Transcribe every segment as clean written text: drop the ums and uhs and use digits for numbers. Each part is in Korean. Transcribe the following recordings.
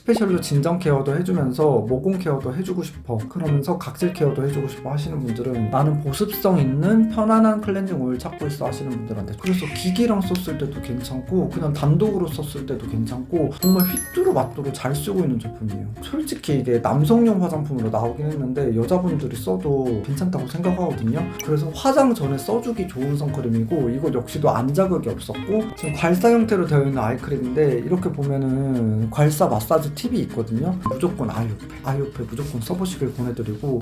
스페셜로 진정 케어도 해주면서 모공 케어도 해주고 싶어, 그러면서 각질 케어도 해주고 싶어 하시는 분들은 나는 보습성 있는 편안한 클렌징 오일 찾고 있어 하시는 분들한테, 그래서 기기랑 썼을 때도 괜찮고 그냥 단독으로 썼을 때도 괜찮고 정말 휘뚜루 마뚜루 잘 쓰고 있는 제품이에요. 솔직히 이게 남성용 화장품으로 나오긴 했는데 여자분들이 써도 괜찮다고 생각하거든요. 그래서 화장 전에 써주기 좋은 선크림이고, 이거 역시도 안 자극이 없었고 지금 괄사 형태로 되어 있는 아이크림인데, 이렇게 보면은 괄사 마사지 팁이 있거든요. 무조건 아이오페 무조건 써보시길 권해드리고.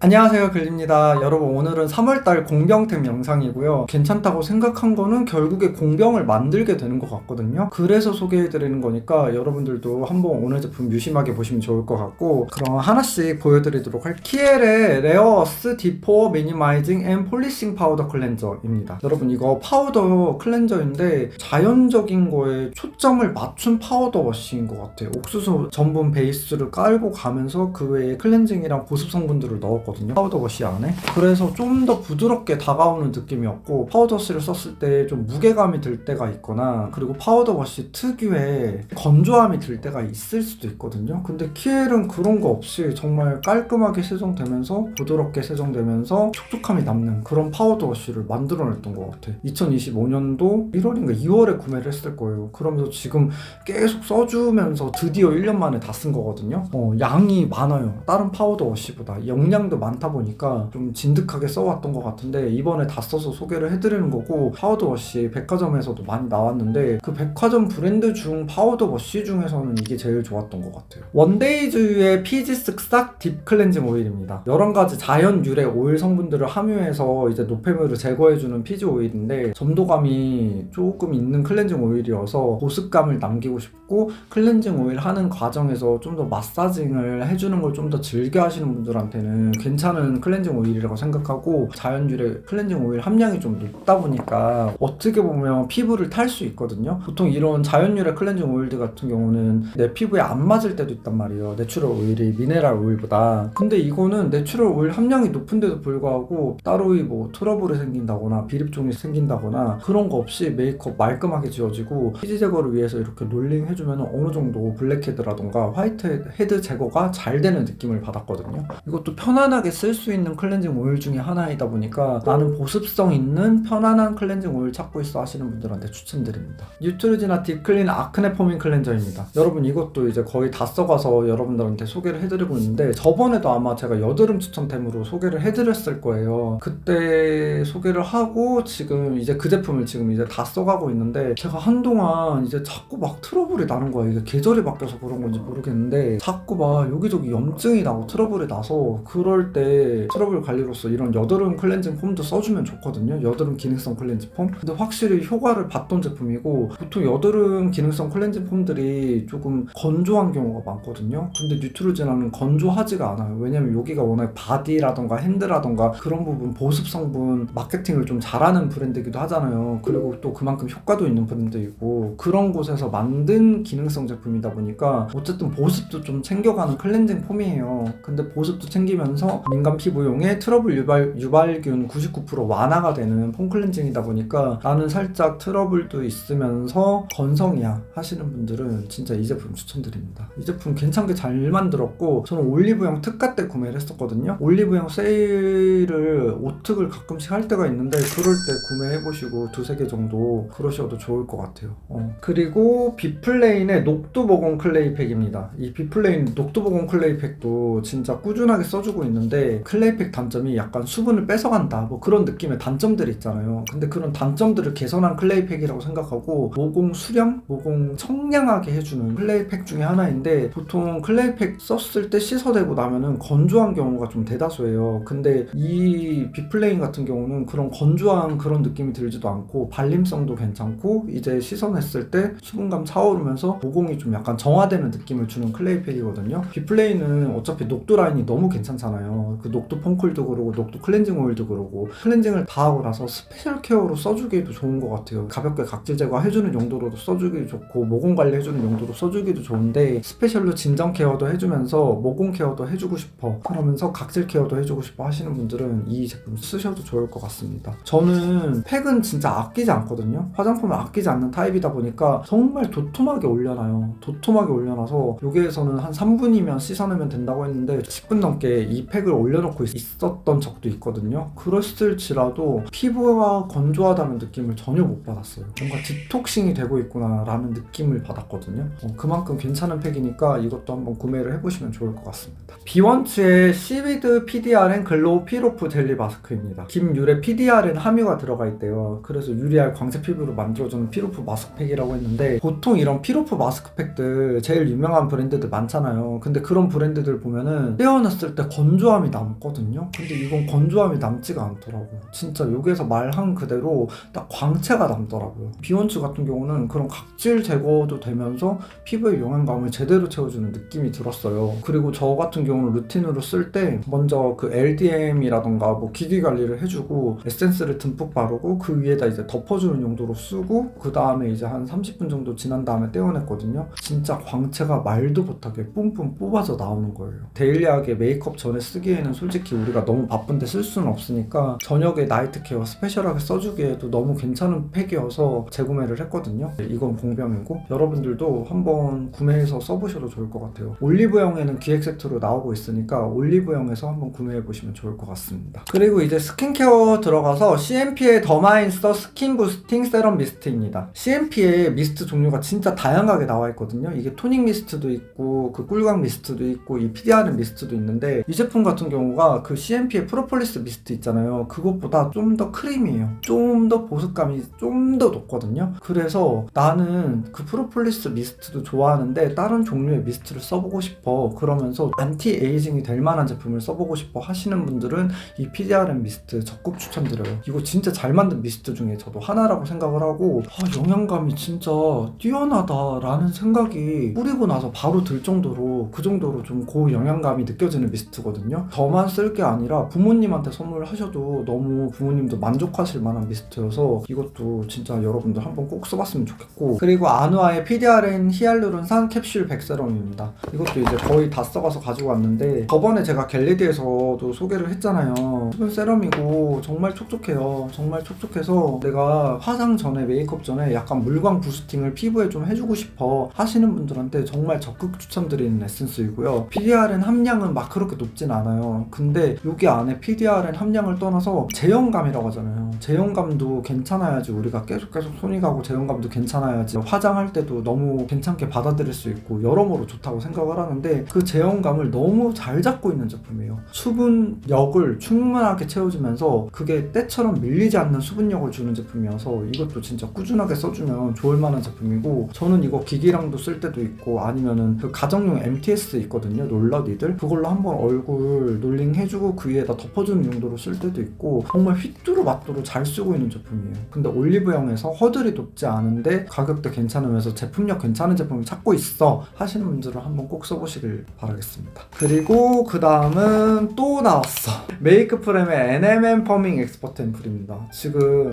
안녕하세요, 글립니다. 여러분, 오늘은 3월달 공병템 영상이고요. 괜찮다고 생각한 거는 결국에 공병을 만들게 되는 것 같거든요. 그래서 소개해드리는 거니까 여러분들도 한번 오늘 제품 유심하게 보시면 좋을 것 같고, 그럼 하나씩 보여드리도록 할게요. 키엘의 레어어스 디포어 미니마이징 앤 폴리싱 파우더 클렌저입니다. 여러분, 이거 파우더 클렌저인데 자연적인 거에 초점을 맞춘 파우더 워시인 것 같아요. 옥수수 전분 베이스를 깔고 가면서 그 외에 클렌징이랑 보습 성분들을 넣었거든요, 파우더 워시 안에. 그래서 좀 더 부드럽게 다가오는 느낌이었고, 파우더 워시를 썼을 때 좀 무게감이 들 때가 있거나, 그리고 파우더 워시 특유의 건조함이 들 때가 있을 수도 있거든요. 근데 키엘은 그런 거 없이 정말 깔끔하게 세정되면서 부드럽게 세정되면서 촉촉함이 남는 그런 파우더 워시를 만들어냈던 것 같아. 2025년도 1월인가 2월에 구매를 했을 거예요. 그러면서 지금 계속 써주면서 드디어 1년 만에 다 쓴 거거든요. 양이 많아요. 다른 파우더 워시보다 용량도 많다 보니까 좀 진득하게 써왔던 것 같은데, 이번에 다 써서 소개를 해드리는 거고, 파우더 워시 백화점에서도 많이 나왔는데 그 백화점 브랜드 중 파우더 워시 중에서는 이게 제일 좋았던 것 같아요. 원데이즈의 피지 쓱싹 딥 클렌징 오일입니다. 여러 가지 자연 유래 오일 성분들을 함유해서 이제 노폐물을 제거해주는 피지 오일인데, 점도감이 조금 있는 클렌징 오일이어서 보습감을 남기고 싶고 클렌징 오일 하는 과정에서 좀 더 마사징을 해주는 걸 좀 더 즐겨 하시는 분들한테는 괜찮은 클렌징 오일이라고 생각하고, 자연 유래 클렌징 오일 함량이 좀 높다 보니까 어떻게 보면 피부를 탈 수 있거든요. 보통 이런 자연 유래 클렌징 오일들 같은 경우는 내 피부에 안 맞을 때도 있단 말이에요, 내추럴 오일이 미네랄 오일보다. 근데 이거는 내추럴 오일 함량이 높은데도 불구하고 따로이 뭐 트러블이 생긴다거나 비립종이 생긴다거나 그런 거 없이 메이크업 말끔하게 지워지고, 피지 제거를 위해서 이렇게 롤링 해주면 어느 정도 블랙헤드라던가 화이트헤드 제거가 잘 되는 느낌을 받았거든요. 이것도 편안하게 쓸 수 있는 클렌징 오일 중에 하나이다 보니까 나는 보습성 있는 편안한 클렌징 오일 찾고 있어 하시는 분들한테 추천드립니다. 뉴트로지나 딥클린 아크네 포밍 클렌저입니다. 여러분, 이것도 이제 거의 다 써가서 여러분들한테 소개를 해드리고 있는데, 저번에도 아마 제가 여드름 추천템으로 소개를 해드렸을 거예요. 그때 소개를 하고 지금 이제 그 제품을 지금 이제 다 써가고 있는데, 제가 한동안 이제 자꾸 막 트러블이 나는 거예요. 이게 계절이 바뀌어서 그런 건지 모르겠는데 자꾸 막 여기저기 염증이 나고 트러블이 나서, 그럴 때 트러블 관리로서 이런 여드름 클렌징 폼도 써주면 좋거든요. 여드름 기능성 클렌징 폼. 근데 확실히 효과를 봤던 제품이고, 보통 여드름 기능성 클렌징 폼들이 조금 건조한 경우가 많거든요. 근데 뉴트로지나는 건조하지가 않아요. 왜냐면 여기가 워낙 바디라던가 핸드라던가 그런 부분 보습 성분 마케팅을 좀 잘하는 브랜드이기도 하잖아요. 그리고 또 그만큼 효과도 있는 브랜드이고, 그런 곳에서 만든 기능성 제품이다 보니까 어쨌든 보습도 좀 챙겨가는 클렌징 폼이에요. 근데 보습도 챙기면서 민감 피부용의 트러블 유발균 99% 완화가 되는 폼 클렌징이다 보니까 나는 살짝 트러블도 있으면서 건성이야 하시는 분들은 진짜 이 제품 추천드립니다. 이 제품 괜찮게 잘 만들었고, 저는 올리브영 특가 때 구매를 했었거든요. 올리브영 세일을 오특을 가끔씩 할 때가 있는데, 그럴 때 구매해보시고 두세 개 정도 그러셔도 좋을 것 같아요. 그리고 비플레인의 녹두보건 클레이 팩입니다. 이 비플레인 녹두보건 클레이 팩도 진짜 꾸준하게 써주고 있는데, 클레이 팩 단점이 약간 수분을 뺏어간다 뭐 그런 느낌의 단점들이 있잖아요. 근데 그런 단점들을 개선한 클레이 팩이라고 생각하고, 모공 수렴, 모공 청량하게 해주는 클레이 팩 중에 하나인데, 보통 클레이 팩 썼을 때 씻어내고 나면은 건조한 경우가 좀 대다수예요. 근데 이 비플레인 같은 경우는 그런 건조한 그런 느낌이 들지도 않고, 발림성도 괜찮고, 이제 씻어냈을 때 수분감 차오르면서 모공이 좀 약간 정화되는 느낌을 주는 클레이 팩이거든요. 비플레인은 어차피 녹두 라인이 너무 괜찮잖아요. 있잖아요. 그 녹두 폼쿨도 그러고 녹두 클렌징 오일도 그러고 클렌징을 다 하고 나서 스페셜 케어로 써주기에도 좋은 것 같아요. 가볍게 각질 제거해주는 용도로도 써주기도 좋고 모공 관리해주는 용도로 써주기도 좋은데 스페셜로 진정 케어도 해주면서 모공 케어도 해주고 싶어 그러면서 각질 케어도 해주고 싶어 하시는 분들은 이 제품 쓰셔도 좋을 것 같습니다. 저는 팩은 진짜 아끼지 않거든요. 화장품을 아끼지 않는 타입이다 보니까 정말 도톰하게 올려놔요. 도톰하게 올려놔서 여기에서는 한 3분이면 씻어내면 된다고 했는데 10분 넘게 이 팩을 올려놓고 있었던 적도 있거든요. 그랬을지라도 피부가 건조하다는 느낌을 전혀 못 받았어요. 뭔가 디톡싱이 되고 있구나 라는 느낌을 받았거든요. 그만큼 괜찮은 팩이니까 이것도 한번 구매를 해보시면 좋을 것 같습니다. 비원츠의 시위드 PDRN 글로우 필오프 젤리 마스크입니다. 김유래 PDRN 함유가 들어가 있대요. 그래서 유리알 광채 피부로 만들어주는 필오프 마스크팩이라고 했는데 보통 이런 필오프 마스크팩들 제일 유명한 브랜드들 많잖아요. 근데 그런 브랜드들 보면은 떼어놨을 때 건조함이 남거든요. 근데 이건 건조함이 남지가 않더라고요. 진짜 여기에서 말한 그대로 딱 광채가 남더라고요. 비원츠 같은 경우는 그런 각질 제거도 되면서 피부의 영양감을 제대로 채워주는 느낌이 들었어요. 그리고 저 같은 경우는 루틴으로 쓸 때 먼저 그 LDM이라던가 뭐 기기 관리를 해주고 에센스를 듬뿍 바르고 그 위에다 이제 덮어주는 용도로 쓰고 그 다음에 이제 한 30분 정도 지난 다음에 떼어냈거든요. 진짜 광채가 말도 못하게 뿜뿜 뽑아져 나오는 거예요. 데일리하게 메이크업 전에 쓰기에는 솔직히 우리가 너무 바쁜데 쓸 수는 없으니까 저녁에 나이트 케어 스페셜하게 써주기에도 너무 괜찮은 팩이어서 재구매를 했거든요. 이건 공병이고 여러분들도 한번 구매해서 써보셔도 좋을 것 같아요. 올리브영에는 기획 세트로 나오고 있으니까 올리브영에서 한번 구매해보시면 좋을 것 같습니다. 그리고 이제 스킨케어 들어가서 CMP의 더마인스터 스킨 부스팅 세럼 미스트입니다. CMP의 미스트 종류가 진짜 다양하게 나와 있거든요. 이게 토닉 미스트도 있고 그 꿀광 미스트도 있고 이 PDRN 미스트도 있는데 이 제품 같은 경우가 그 CMP의 프로폴리스 미스트 있잖아요. 그것보다 좀 더 크리미해요. 좀 더 보습감이 좀 더 높거든요. 그래서 나는 그 프로폴리스 미스트도 좋아하는데 다른 종류의 미스트를 써보고 싶어 그러면서 안티 에이징이 될 만한 제품을 써보고 싶어 하시는 분들은 이 PDRN 미스트 적극 추천드려요. 이거 진짜 잘 만든 미스트 중에 저도 하나라고 생각을 하고 영양감이 진짜 뛰어나다라는 생각이 뿌리고 나서 바로 들 정도로 그 정도로 좀 고영양감이 느껴지는 미스트거든요. 저만 쓸 게 아니라 부모님한테 선물하셔도 너무 부모님도 만족하실 만한 미스트여서 이것도 진짜 여러분들 한번 꼭 써봤으면 좋겠고 그리고 아누아의 PDRN 히알루론산 캡슐 백세럼입니다. 이것도 이제 거의 다 써가서 가지고 왔는데 저번에 제가 겟레디에서도 소개를 했잖아요. 수분 세럼이고 정말 촉촉해요. 정말 촉촉해서 내가 화장 전에 메이크업 전에 약간 물광 부스팅을 피부에 좀 해주고 싶어 하시는 분들한테 정말 적극 추천드리는 에센스이고요. PDRN 함량은 막 그렇게 높진 않아요. 근데 여기 안에 PDRN 함량을 떠나서 제형감이라고 하잖아요. 제형감도 괜찮아야지 우리가 계속 손이 가고 제형감도 괜찮아야지 화장할 때도 너무 괜찮게 받아들일 수 있고 여러모로 좋다고 생각을 하는데 그 제형감을 너무 잘 잡고 있는 제품이에요. 수분력을 충분하게 채워주면서 그게 때처럼 밀리지 않는 수분력을 주는 제품이어서 이것도 진짜 꾸준하게 써주면 좋을 만한 제품이고 저는 이거 기기랑도 쓸 때도 있고 아니면은 그 가정용 MTS 있거든요. 롤러 니들 그걸로 한번 얼굴 롤링 해주고 그 위에다 덮어주는 용도로 쓸 때도 있고 정말 휘뚜루마뚜루 잘 쓰고 있는 제품이에요. 근데 올리브영에서 허들이 높지 않은데 가격도 괜찮으면서 제품력 괜찮은 제품을 찾고 있어 하시는 분들은 한번 꼭 써보시길 바라겠습니다. 그리고 그 다음은 또 나왔어. 메이크프렘의 NMN 펌밍 엑스퍼트 앰플입니다. 지금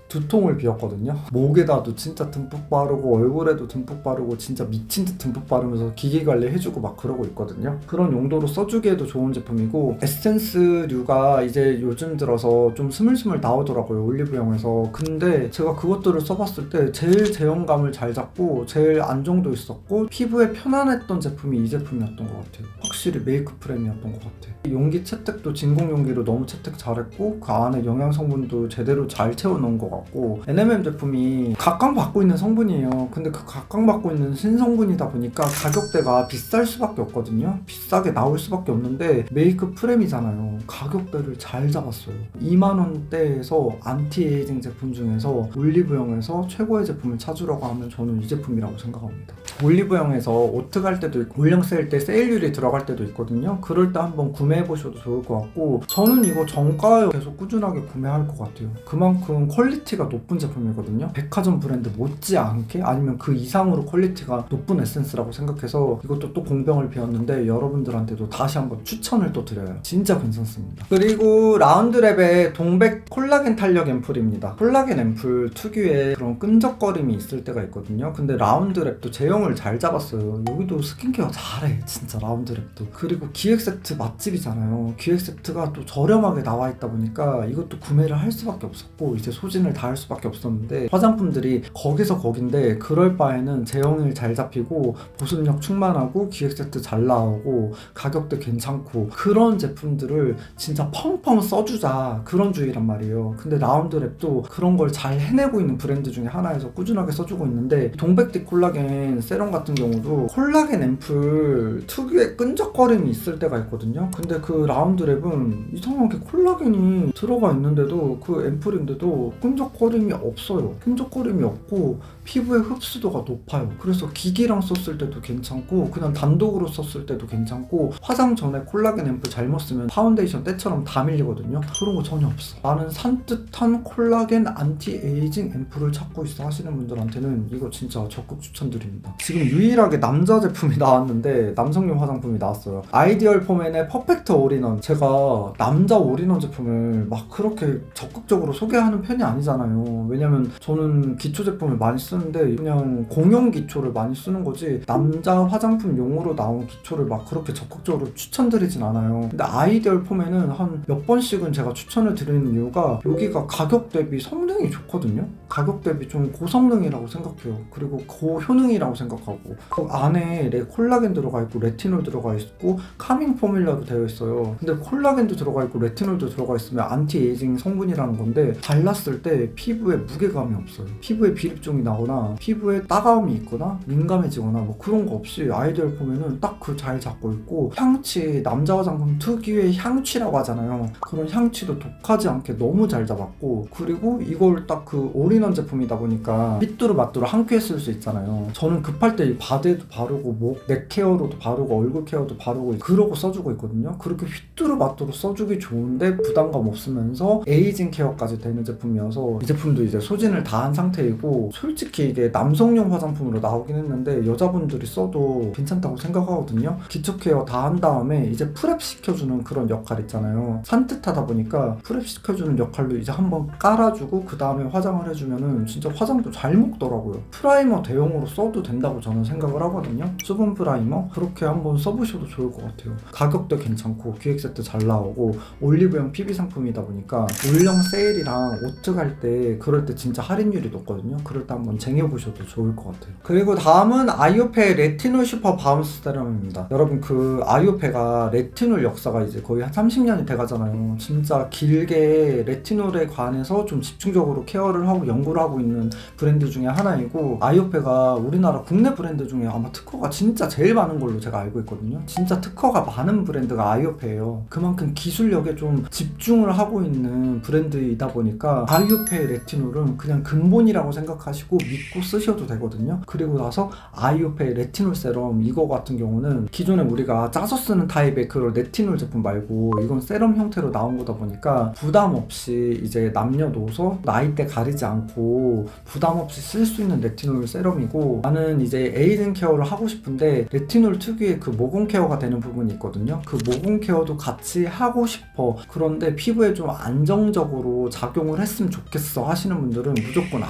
두통을 비웠거든요. 목에다도 진짜 듬뿍 바르고 얼굴에도 듬뿍 바르고 진짜 미친 듯 듬뿍 바르면서 기기 관리 해주고 막 그러고 있거든요. 그런 용도로 써주기에도 좋은 제품이고 에센스류가 이제 요즘 들어서 좀 스물스물 나오더라고요. 올리브영에서. 근데 제가 그것들을 써봤을 때 제일 제형감을 잘 잡고 제일 안정도 있었고 피부에 편안했던 제품이 이 제품이었던 것 같아요. 확실히 메이크프렘이었던 것 같아요. 용기 채택도 진공 용기로 너무 채택 잘했고 그 안에 영양 성분도 제대로 잘 채워놓은 것 같고 NMN 제품이 각광받고 있는 성분이에요. 근데 그 각광받고 있는 신성분이다 보니까 가격대가 비쌀 수밖에 없거든요. 비싸게 나올 수밖에 없는데 메이크 프렘이잖아요. 가격대를 잘 잡았어요. 2만원대에서 안티에이징 제품 중에서 올리브영에서 최고의 제품을 찾으려고 하면 저는 이 제품이라고 생각합니다. 올리브영에서 오트 갈 때도 있고 올영 세일 때 세일률이 들어갈 때도 있거든요. 그럴 때 한번 구매해 보셔도 좋을 것 같고, 저는 이거 정가에 계속 꾸준하게 구매할 것 같아요. 그만큼 퀄리티가 높은 제품이거든요. 백화점 브랜드 못지않게 아니면 그 이상으로 퀄리티가 높은 에센스라고 생각해서 이것도 또 공병을 비웠는데 여러분들한테도 다시 한번 추천을 또 드려요. 진짜 괜찮습니다. 그리고 라운드랩의 동백 콜라겐 탄력 앰플입니다. 콜라겐 앰플 특유의 그런 끈적거림이 있을 때가 있거든요. 근데 라운드랩도 제형을 잘 잡았어요. 여기도 스킨케어 잘해, 진짜 라운드랩도. 그리고 기획세트 맛집이잖아요. 기획세트가 또 저렴하게 나와 있다 보니까 이것도 구매를 할 수밖에 없었고, 이제 소진을 다 할 수밖에 없었는데, 화장품들이 거기서 거긴데 그럴 바에는 제형을 잘 잡히고 보습력 충만하고 기획세트 잘 나오고 가격도 괜찮고 그런 제품들을 진짜 펑펑 써주자, 그런 주의란 말이에요. 근데 라운드랩도 그런 걸 잘 해내고 있는 브랜드 중에 하나여서 꾸준하게 써주고 있는데, 동백디 콜라겐 세럼 같은 경우도 콜라겐 앰플 특유의 끈적거림이 있을 때가 있거든요. 근데 그 라운드랩은 이상하게 콜라겐이 들어가 있는데도, 그 앰플인데도 끈적거림이 없어요. 끈적거림이 없고 피부의 흡수도가 높아요. 그래서 기기랑 썼을 때도 괜찮고 그냥 단독으로 썼을 때도 괜찮고, 화장 전에 콜라겐 앰플 잘못 쓰면 파운데이션 때처럼 다 밀리거든요. 그런 거 전혀 없어. 나는 산뜻한 콜라겐 안티에이징 앰플을 찾고 있어 하시는 분들한테는 이거 진짜 적극 추천드립니다. 지금 유일하게 남자 제품이 나왔는데, 남성용 화장품이 나왔어요. 아이디얼 포맨의 퍼펙트 올인원. 제가 남자 올인원 제품을 막 그렇게 적극적으로 소개하는 편이 아니잖아요. 왜냐면 저는 기초 제품을 많이 쓰는데 그냥 공용 기초를 많이 쓰는 거지, 남자 화장품용으로 나온 기초를 막 그렇게 적극적으로 추천드리진 않아요. 근데 아이디얼 포맨은 한 몇 번씩은 제가 추천을 드리는 이유가, 여기가 가격 대비 성능이 좋거든요. 가격 대비 좀 고성능이라고 생각해요. 그리고 고효능이라고 생각하고, 그 안에 콜라겐 들어가 있고 레티놀 들어가 있고 카밍 포뮬러도 되어 있어요. 근데 콜라겐도 들어가 있고 레티놀도 들어가 있으면 안티에이징 성분이라는 건데, 발랐을 때 피부에 무게감이 없어요. 피부에 비립종이 나거나 피부에 따가움이 있거나 민감해지거나 뭐 그런 거 없이 아이디얼 포맨은 딱 그 잘 잡고 있고, 향취, 남자 화장품 특유의 향취라고 하잖아요. 그런 향취도 독하지 않게 너무 잘 잡았고, 그리고 이걸 딱 그 올인원 제품이다 보니까 삐뚤어맞뚤어 한 큐에 쓸 수 있잖아요. 저는 급할 때 바디에도 바르고 목, 넥 케어로도 바르고 얼굴 케어도 바르고 그러고 써주고 있거든요. 그렇게 휘뚜루마뚜루 써주기 좋은데 부담감 없으면서 에이징 케어까지 되는 제품이어서, 이 제품도 이제 소진을 다 한 상태이고, 솔직히 이게 남성용 화장품으로 나오긴 했는데 여자분들이 써도 괜찮다고 생각하거든요. 기초 케어 다 한 다음에 이제 프랩 시켜주는 그런 역할 있잖아요. 산뜻하다 보니까 프랩 시켜주는 역할로 이제 한번 깔아주고 그 다음에 화장을 해주면은 진짜 화장도 잘 먹더라고요. 프라이머 대용으로 써도 된다고 저는 생각을 하거든요. 수분 프라이머 그렇게 한번 써보셔도 좋을 것 같아요. 가격도 괜찮고 기획세트 잘 나오고 올리브영 PB 상품이다 보니까 올영 세일이랑 오트 갈 때 그럴 때 진짜 할인율이 높거든요. 그럴 때 한번 쟁여보셔도 좋을 것 같아요. 그리고 다음은 아이오페 레티놀 슈퍼 바운스 세럼입니다. 여러분, 그 아이오페가 레티놀 역사가 이제 거의 한 30년이 돼가잖아요. 진짜 길게 레티놀에 관해서 좀 집중적으로 케어를 하고 연구를 하고 있는 브랜드 중에 하나이고, 아이오페가 우리나라 국내 브랜드 중에 아마 특허가 진짜 제일 많은 걸로 제가 알고 있거든요. 진짜 특허가 많은 브랜드가 아이오페예요. 그만큼 기술력에 좀 집중을 하고 있는 브랜드이다 보니까 아이오페 레티놀은 그냥 근본이라고 생각하시고 믿고 쓰셔도 되거든요. 그리고 나서 아이오페 레티놀 세럼, 이거 같은 경우는 기존에 우리가 짜서 쓰는 타입의 그런 레티놀 제품 말고 이건 세럼 형태로 나온 거다 보니까 부담 없이 이제 남녀노소 나이대 가리지 않고 부담 없이 쓸 수 있는 레티놀 세럼이고, 나는 이제 에이징 케어를 하고 싶은데 레티놀 특유의 그 모공 케어가 되는 부분이 있거든요. 그 모공 케어도 같이 하고 싶어, 그런데 피부에 좀 안정적으로 작용을 했으면 좋겠어 하시는 분들은 무조건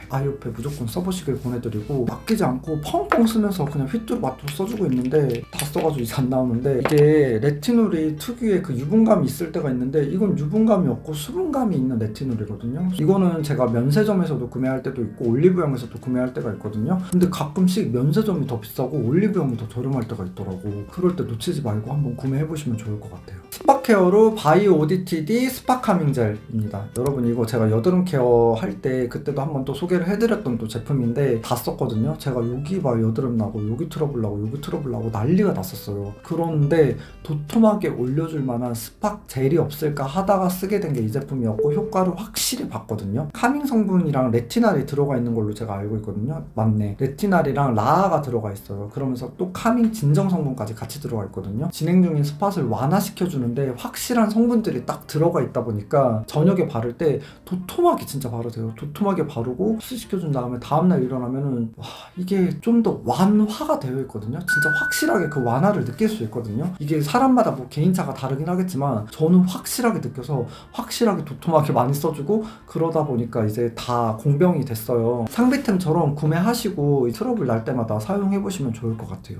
아이오페 무조건 써보시길 보내드리고, 아끼지 않고 펑펑 쓰면서 그냥 휘뚜루마뚜루 써주고 있는데 다 써가지고 이제 안 나오는데, 이게 레티놀이 특유의 그 유분감이 있을 때가 있는데 이건 유분감이 없고 수분감이 있는 레티놀이거든요. 이거는 제가 면세점에서도 구매할 때도 있고 올리브영에서도 구매할 때가 있거든요. 근데 가끔씩 면세점이 더 비싸고 올리브영이 더 저렴할 때가 있더라고. 그럴 때 놓치지 말고 한번 구매해보시면 좋을 것 같아요. 스파 케어로 바이오 오디티디 스파 카밍 젤입니다. 여러분, 이거 제가 여드름 케어 할 때 그때도 한번 또 소개를 해드렸던 또 제품인데 다 썼거든요. 제가 여기 봐 여드름 나고 여기 트러블 나고 여기 트러블 나고 난리가 났었어요. 그런데 도톰하게 올려줄 만한 스파 젤이 없을까 하다가 쓰게 된 게 이 제품이었고, 효과를 확실히 봤거든요. 카밍 성분이랑 레티날이 들어가 있는 걸로 제가 알고 있거든요. 맞네, 레티날이랑 라아가 들어가 있어요. 그러면서 또 카밍 진정 성분까지 같이 같이 들어가 있거든요. 진행 중인 스팟을 완화시켜주는데 확실한 성분들이 딱 들어가 있다 보니까 저녁에 바를 때 도톰하게 진짜 바르세요. 도톰하게 바르고 흡수시켜준 다음에 다음날 일어나면은 와, 이게 좀 더 완화가 되어 있거든요. 진짜 확실하게 그 완화를 느낄 수 있거든요. 이게 사람마다 뭐 개인차가 다르긴 하겠지만 저는 확실하게 느껴서 확실하게 도톰하게 많이 써주고 그러다 보니까 이제 다 공병이 됐어요. 상비템처럼 구매하시고 트러블 날 때마다 사용해보시면 좋을 것 같아요.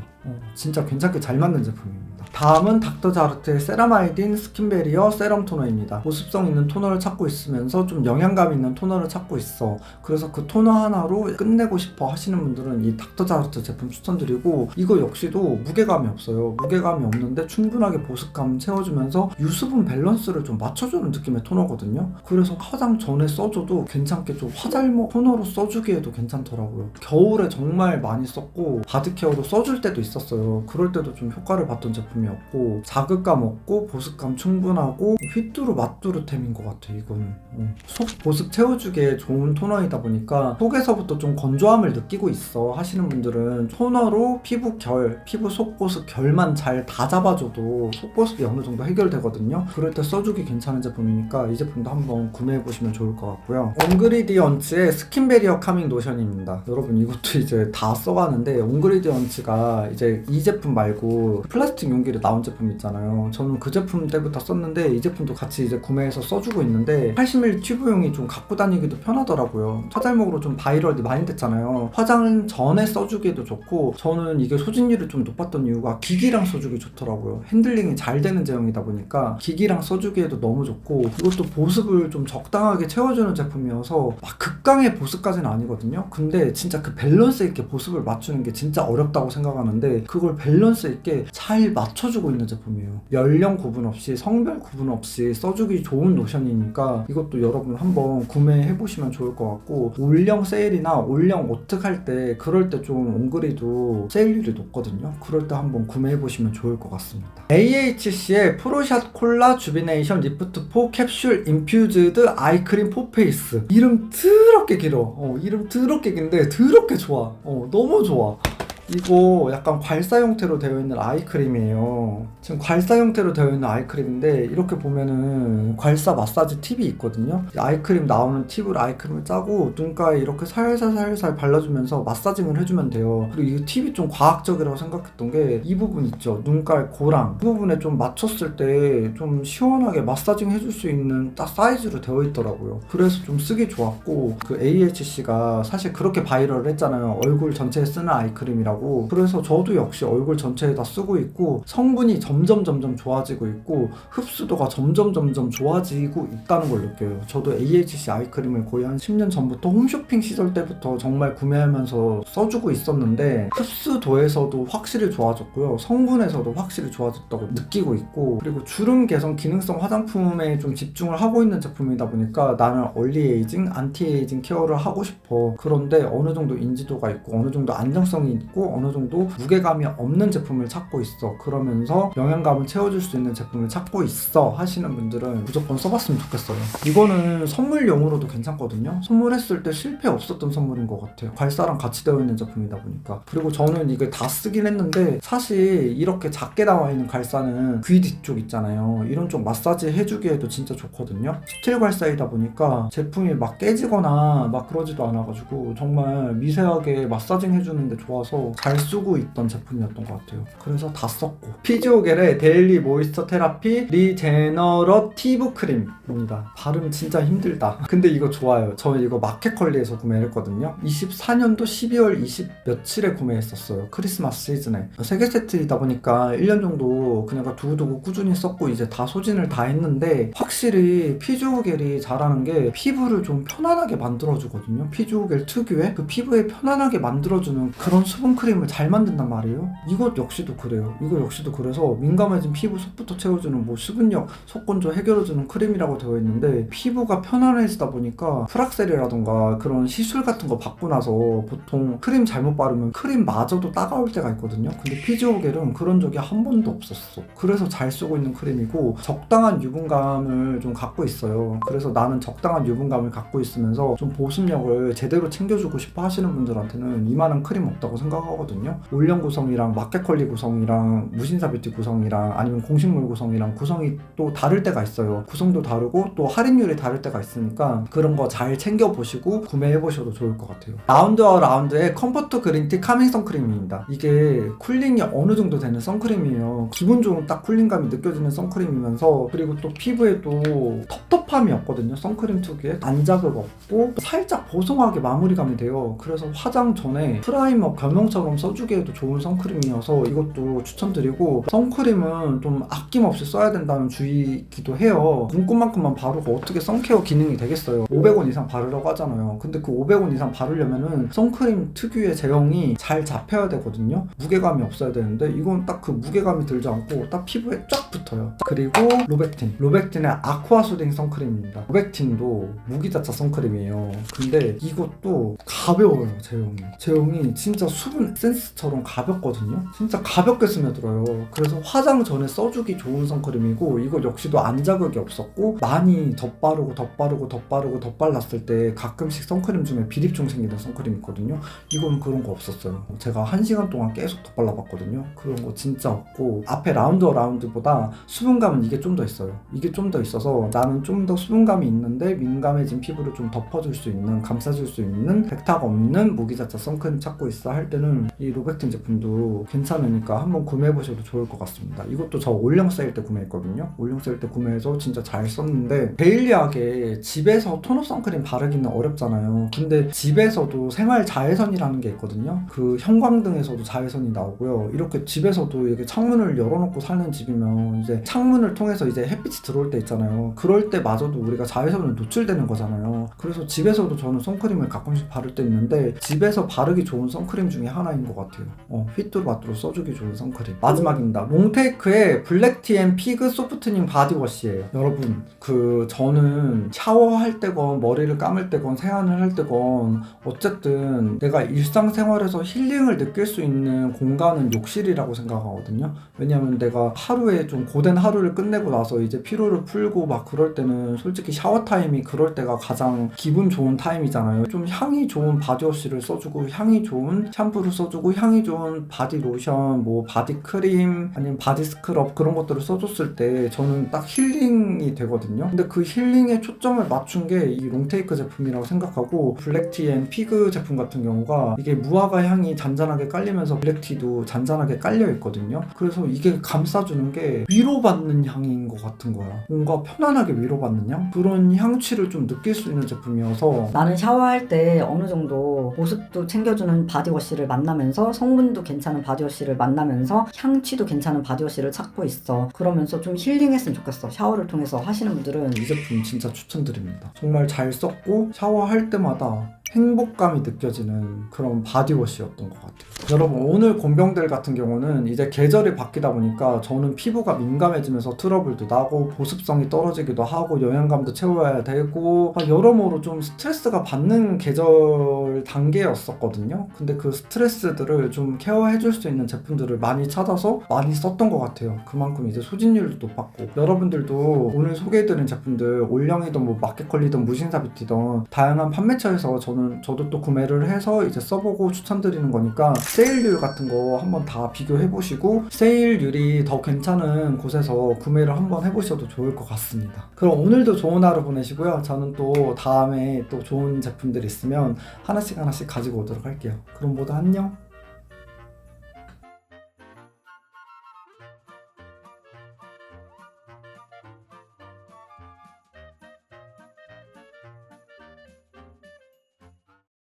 진짜 괜찮게 잘 맞는 제품입니다. 다음은 닥터자르트의 세라마이딘 스킨베리어 세럼 토너입니다. 보습성 있는 토너를 찾고 있으면서 좀 영양감 있는 토너를 찾고 있어. 그래서 그 토너 하나로 끝내고 싶어 하시는 분들은 이 닥터자르트 제품 추천드리고, 이거 역시도 무게감이 없어요. 무게감이 없는데 충분하게 보습감 채워주면서 유수분 밸런스를 좀 맞춰주는 느낌의 토너거든요. 그래서 화장 전에 써줘도 괜찮게 좀 화잘먹 토너로 써주기에도 괜찮더라고요. 겨울에 정말 많이 썼고 바디케어로 써줄 때도 있었어요. 그럴 때도 좀 효과를 봤던 제품이었고, 자극감 없고 보습감 충분하고 휘뚜루 맛뚜루템인 것 같아요. 이거는 속 보습 채워주기에 좋은 토너이다 보니까 속에서부터 좀 건조함을 느끼고 있어 하시는 분들은 토너로 피부 결, 피부 속보습 결만 잘 다 잡아줘도 속보습이 어느 정도 해결되거든요. 그럴 때 써주기 괜찮은 제품이니까 이 제품도 한번 구매해보시면 좋을 것 같고요. 옹그리디언츠의 스킨베리어 카밍 로션입니다. 여러분 이것도 이제 다 써가는데, 옹그리디언츠가 이제 이 제품 말고 플라스틱 용기로 나온 제품 있잖아요. 저는 그 제품 때부터 썼는데 이 제품도 같이 이제 구매해서 써주고 있는데 80ml 튜브용이 좀 갖고 다니기도 편하더라고요. 화잘먹으로 좀 바이럴이 많이 됐잖아요. 화장 전에 써주기에도 좋고, 저는 이게 소진율이 좀 높았던 이유가 기기랑 써주기 좋더라고요. 핸들링이 잘 되는 제형이다 보니까 기기랑 써주기에도 너무 좋고, 이것도 보습을 좀 적당하게 채워주는 제품이어서 막 극강의 보습까지는 아니거든요. 근데 진짜 그 밸런스 있게 보습을 맞추는 게 진짜 어렵다고 생각하는데 그걸 밸런스 있게 잘 맞춰주고 있는 제품이에요. 연령 구분 없이 성별 구분 없이 써주기 좋은 로션이니까 이것도 여러분 한번 구매해보시면 좋을 것 같고, 올영 세일이나 올영 오특 할 때 그럴 때 좀 옹그리도 세일률이 높거든요. 그럴 때 한번 구매해보시면 좋을 것 같습니다. AHC의 프로샷 콜라 주비네이션 리프트 4 캡슐 인퓨즈드 아이크림 포페이스. 이름 더럽게 길어. 이름 더럽게 긴데 더럽게 좋아. 너무 좋아. 이거 약간 괄사 형태로 되어 있는 아이크림이에요. 지금 괄사 형태로 되어 있는 아이크림인데 이렇게 보면은 괄사 마사지 팁이 있거든요. 아이크림 나오는 팁으로 아이크림을 짜고 눈가에 이렇게 살살 발라주면서 마사징을 해주면 돼요. 그리고 이 팁이 좀 과학적이라고 생각했던 게 이 부분 있죠. 눈가의 고랑 이 부분에 좀 맞췄을 때 좀 시원하게 마사징 해줄 수 있는 딱 사이즈로 되어 있더라고요. 그래서 좀 쓰기 좋았고, 그 AHC가 사실 그렇게 바이럴을 했잖아요. 얼굴 전체에 쓰는 아이크림이라고. 그래서 저도 역시 얼굴 전체에다 쓰고 있고, 성분이 점점 좋아지고 있고 흡수도가 점점 좋아지고 있다는 걸 느껴요. 저도 AHC 아이크림을 거의 한 10년 전부터 홈쇼핑 시절 때부터 정말 구매하면서 써주고 있었는데 흡수도에서도 확실히 좋아졌고요. 성분에서도 확실히 좋아졌다고 느끼고 있고, 그리고 주름 개선 기능성 화장품에 좀 집중을 하고 있는 제품이다 보니까 나는 얼리에이징, 안티에이징 케어를 하고 싶어. 그런데 어느 정도 인지도가 있고 어느 정도 안정성이 있고 어느 정도 무게감이 없는 제품을 찾고 있어. 그러면서 영양감을 채워줄 수 있는 제품을 찾고 있어 하시는 분들은 무조건 써봤으면 좋겠어요. 이거는 선물용으로도 괜찮거든요. 선물했을 때 실패 없었던 선물인 것 같아요. 괄사랑 같이 되어 있는 제품이다 보니까. 그리고 저는 이걸 다 쓰긴 했는데 사실 이렇게 작게 나와 있는 괄사는 귀 뒤쪽 있잖아요. 이런 쪽 마사지 해주기에도 진짜 좋거든요. 스틸 괄사이다 보니까 제품이 막 깨지거나 막 그러지도 않아가지고 정말 미세하게 마사징 해주는데 좋아서 잘 쓰고 있던 제품이었던 것 같아요. 그래서 다 썼고, 피지오겔의 데일리 모이스처 테라피 리제너러티브 크림입니다. 발음 진짜 힘들다. 근데 이거 좋아요. 저 이거 마켓컬리에서 구매를 했거든요. 24년도 12월 20 며칠에 구매했었어요. 크리스마스 시즌에. 3개 세트이다 보니까 1년 정도 그냥 두고두고 꾸준히 썼고 이제 다 소진을 다 했는데, 확실히 피지오겔이 잘하는 게 피부를 좀 편안하게 만들어주거든요. 피지오겔 특유의 그 피부에 편안하게 만들어주는 그런 수분 크림을 잘 만든단 말이에요. 이것 역시도 그래요. 이거 역시도 그래서 민감해진 피부 속부터 채워주는 뭐 수분력, 속건조 해결해주는 크림이라고 되어 있는데, 피부가 편안해지다 보니까 프락셀이라던가 그런 시술 같은 거 받고 나서 보통 크림 잘못 바르면 크림마저도 따가울 때가 있거든요. 근데 피지오겔은 그런 적이 한 번도 없었어. 그래서 잘 쓰고 있는 크림이고 적당한 유분감을 좀 갖고 있어요. 그래서 나는 적당한 유분감을 갖고 있으면서 좀 보습력을 제대로 챙겨주고 싶어 하시는 분들한테는 이만한 크림 없다고 생각하거든요. 하거든요. 올영 구성이랑 마켓컬리 구성이랑 무신사 뷰티 구성이랑 아니면 공식물 구성이랑 구성이 또 다를 때가 있어요. 구성도 다르고 또 할인율이 다를 때가 있으니까 그런 거 잘 챙겨보시고 구매해보셔도 좋을 것 같아요. 라운드와 라운드의 컴포트 그린티 카밍 선크림입니다. 이게 쿨링이 어느 정도 되는 선크림이에요. 기분 좋은 딱 쿨링감이 느껴지는 선크림이면서 그리고 또 피부에도 텁텁함이 없거든요. 선크림 특유의 안 자극 없고 살짝 보송하게 마무리감이 돼요. 그래서 화장 전에 프라이머 겸용처럼 써주기에도 좋은 선크림이어서 이것도 추천드리고, 선크림은 좀 아낌없이 써야 된다는 주의기도 해요. 눈곱만큼만 바르고 어떻게 선케어 기능이 되겠어요. 500원 이상 바르라고 하잖아요. 근데 그 500원 이상 바르려면은 선크림 특유의 제형이 잘 잡혀야 되거든요. 무게감이 없어야 되는데 이건 딱 그 무게감이 들지 않고 딱 피부에 쫙 붙어요. 그리고 로백틴의 아쿠아 수딩 선크림입니다. 로백틴도 무기자차 선크림이에요. 근데 이것도 가벼워요. 제형이 진짜 수분 에센스처럼 가볍거든요. 진짜 가볍게 스며들어요. 그래서 화장 전에 써주기 좋은 선크림이고, 이거 역시도 안 자극이 없었고, 많이 덧발랐을 때 가끔씩 선크림 중에 비립종 생기는 선크림 있거든요. 이건 그런 거 없었어요. 제가 1시간 동안 계속 덧발라봤거든요. 그런 거 진짜 없고, 앞에 라운드보다 수분감은 이게 좀 더 있어요. 이게 좀 더 있어서 나는 좀 더 수분감이 있는데 민감해진 피부를 좀 덮어줄 수 있는, 감싸줄 수 있는 백탁 없는 무기자차 선크림 찾고 있어 할 때는 이 로백틴 제품도 괜찮으니까 한번 구매해보셔도 좋을 것 같습니다. 이것도 저 올영 세일 때 구매했거든요. 올영 세일 때 구매해서 진짜 잘 썼는데, 데일리하게 집에서 톤업 선크림 바르기는 어렵잖아요. 근데 집에서도 생활 자외선이라는 게 있거든요. 그 형광등에서도 자외선이 나오고요. 이렇게 집에서도 이렇게 창문을 열어놓고 사는 집이면 이제 창문을 통해서 이제 햇빛이 들어올 때 있잖아요. 그럴 때마저도 우리가 자외선에 노출되는 거잖아요. 그래서 집에서도 저는 선크림을 가끔씩 바를 때 있는데, 집에서 바르기 좋은 선크림 중에 하나인 것 같아요. 휘뚜루마뚜루 써주기 좋은 선크림. 마지막입니다. 롱테이크의 블랙티 앤 피그 소프트닝 바디워시예요. 여러분, 저는 샤워할 때건 머리를 감을 때건 세안을 할 때건 어쨌든 내가 일상생활에서 힐링을 느낄 수 있는 공간은 욕실이라고 생각하거든요. 왜냐면 내가 하루에 좀 고된 하루를 끝내고 나서 이제 피로를 풀고 막 그럴 때는 솔직히 샤워 타임이 그럴 때가 가장 기분 좋은 타임이잖아요. 좀 향이 좋은 바디워시를 써주고, 향이 좋은 샴푸를 써주고, 향이 좋은 바디 로션, 뭐 바디 크림 아니면 바디 스크럽 그런 것들을 써줬을 때 저는 딱 힐링이 되거든요. 근데 그 힐링에 초점을 맞춘 게 이 롱테이크 제품이라고 생각하고, 블랙티 앤 피그 제품 같은 경우가 이게 무화과 향이 잔잔하게 깔리면서 블랙티도 잔잔하게 깔려 있거든요. 그래서 이게 감싸주는 게 위로받는 향인 것 같은 거야. 뭔가 편안하게 위로받는 향? 그런 향취를 좀 느낄 수 있는 제품이어서, 나는 샤워할 때 어느 정도 보습도 챙겨주는 바디워시를 만나면서 성분도 괜찮은 바디워시를 만나면서 향취도 괜찮은 바디워시를 찾고 있어. 그러면서 좀 힐링했으면 좋겠어. 샤워를 통해서 하시는 분들은 이 제품 진짜 추천드립니다. 정말 잘 썼고 샤워할 때마다 행복감이 느껴지는 그런 바디워시였던 것 같아요. 여러분, 오늘 곤병들 같은 경우는 이제 계절이 바뀌다 보니까 저는 피부가 민감해지면서 트러블도 나고 보습성이 떨어지기도 하고 영양감도 채워야 되고 여러모로 좀 스트레스가 받는 계절 단계였었거든요. 근데 그 스트레스들을 좀 케어해줄 수 있는 제품들을 많이 찾아서 많이 썼던 것 같아요. 그만큼 이제 소진율도 높았고, 여러분들도 오늘 소개해드린 제품들 올영이든 뭐 마켓컬리든 무신사 뷰티든 다양한 판매처에서 저도 또 구매를 해서 이제 써보고 추천드리는 거니까 세일률 같은 거 한번 다 비교해보시고 세일률이 더 괜찮은 곳에서 구매를 한번 해보셔도 좋을 것 같습니다. 그럼 오늘도 좋은 하루 보내시고요. 저는 또 다음에 또 좋은 제품들 있으면 하나씩 가지고 오도록 할게요. 그럼 모두 안녕.